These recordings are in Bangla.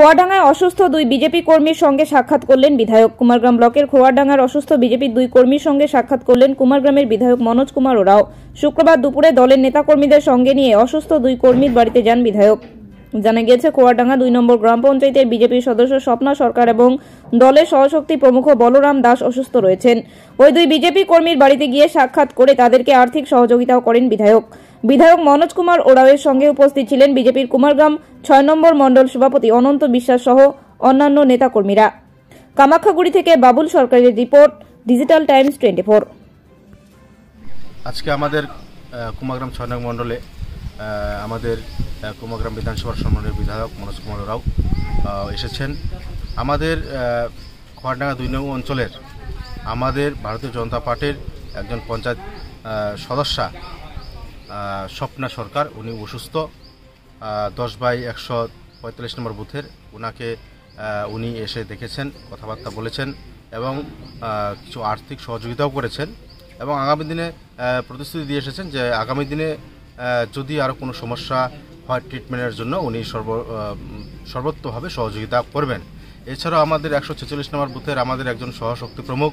খোয়াডাঙ্গায় অসুস্থ দুই বিজেপি কর্মীর সঙ্গে সাক্ষাৎ করলেন বিধায়ক। কুমারগ্রাম ব্লকের খোয়াডাঙ্গার অসুস্থ বিজেপির দুই কর্মীর সঙ্গে সাক্ষাৎ করলেন কুমারগ্রামের বিধায়ক মনোজ কুমার ওরাও। শুক্রবার দুপুরে দলের নেতাকর্মীদের সঙ্গে নিয়ে অসুস্থ দুই কর্মীর বাড়িতে যান বিধায়ক। জানা গিয়েছে, খোয়াডাঙ্গা 2 নম্বর গ্রাম পঞ্চায়েতের বিজেপির সদস্য স্বপ্না সরকার এবং দলের সহশক্তি প্রমুখ বলরাম দাস অসুস্থ রয়েছেন। ওই দুই বিজেপি কর্মীর বাড়িতে গিয়ে সাক্ষাৎ করে তাদেরকে আর্থিক সহযোগিতাও করেন বিধায়ক। বিধায়ক মনোজ কুমার ওরাওয়ের সঙ্গে উপস্থিত ছিলেন বিজেপির কুমারগ্রাম 6 নম্বর মণ্ডল সভাপতি অনন্ত বিশ্বাস সহ অন্যান্য নেতাকর্মীরা। কামাখ্যাগুড়ি থেকে বাবুল সরকারের রিপোর্ট, ডিজিটাল টাইমস 24। আজকে আমাদের কুমারগ্রাম 6 নং মণ্ডলে আমাদের কুমারগ্রাম বিধানসভার সম্মানীয় বিধায়ক মনোজ কুমার ওরাও এসেছেন। আমাদের খোয়াডাঙ্গা 2 নং অঞ্চলের আমাদের ভারতীয় জনতা পার্টির একজন পঞ্চায়েত সদস্যা স্বপ্না সরকার, উনি অসুস্থ। 10/145 নম্বর বুথের ওনাকে উনি এসে দেখেছেন, কথাবার্তা বলেছেন এবং কিছু আর্থিক সহযোগিতাও করেছেন এবং আগামী দিনে প্রতিশ্রুতি দিয়ে এসেছেন যে আগামী দিনে যদি আরও কোনো সমস্যা হয় ট্রিটমেন্টের জন্য উনি সর্বোত্তভাবে সহযোগিতা করবেন। এছাড়াও আমাদের 146 নম্বর বুথের আমাদের একজন সহশক্তি প্রমুখ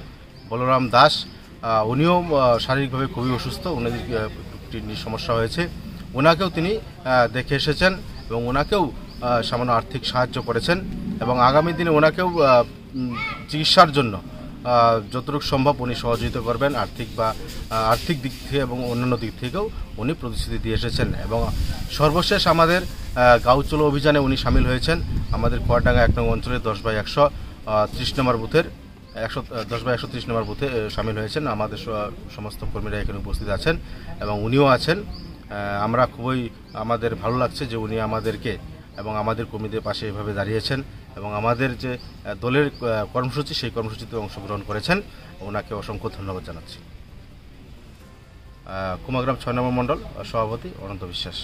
বলরাম দাস, উনিও শারীরিকভাবে খুবই অসুস্থ, উনি কিডনির সমস্যা হয়েছে, ওনাকেও তিনি দেখে এসেছেন এবং ওনাকেও সামান্য আর্থিক সাহায্য করেছেন এবং আগামী দিনে ওনাকেও চিকিৎসার জন্য যতটুকু সম্ভব উনি সহযোগিতা করবেন আর্থিক দিক থেকে এবং অন্যান্য দিক থেকেও উনি প্রতিশ্রুতি দিয়ে এসেছেন। এবং সর্বশেষ আমাদের গাঁও চলো অভিযানে উনি সামিল হয়েছেন। আমাদের খোয়াডাঙ্গা 1 নং অঞ্চলের 10/130 নম্বর বুথের 10/130 নম্বর বুথে সামিল হয়েছেন। আমাদের সমস্ত কর্মীরা এখানে উপস্থিত আছেন এবং উনিও আছেন। আমরা আমাদের ভালো লাগছে যে উনি আমাদেরকে এবং আমাদের কর্মীদের পাশে এভাবে দাঁড়িয়েছেন এবং আমাদের যে দলের কর্মসূচি সেই কর্মসূচিতে অংশগ্রহণ করেছেন। ওনাকে অসংখ্য ধন্যবাদ জানাচ্ছি। কুমারগ্রাম 6 নম্বর মণ্ডল সভাপতি অনন্ত বিশ্বাস।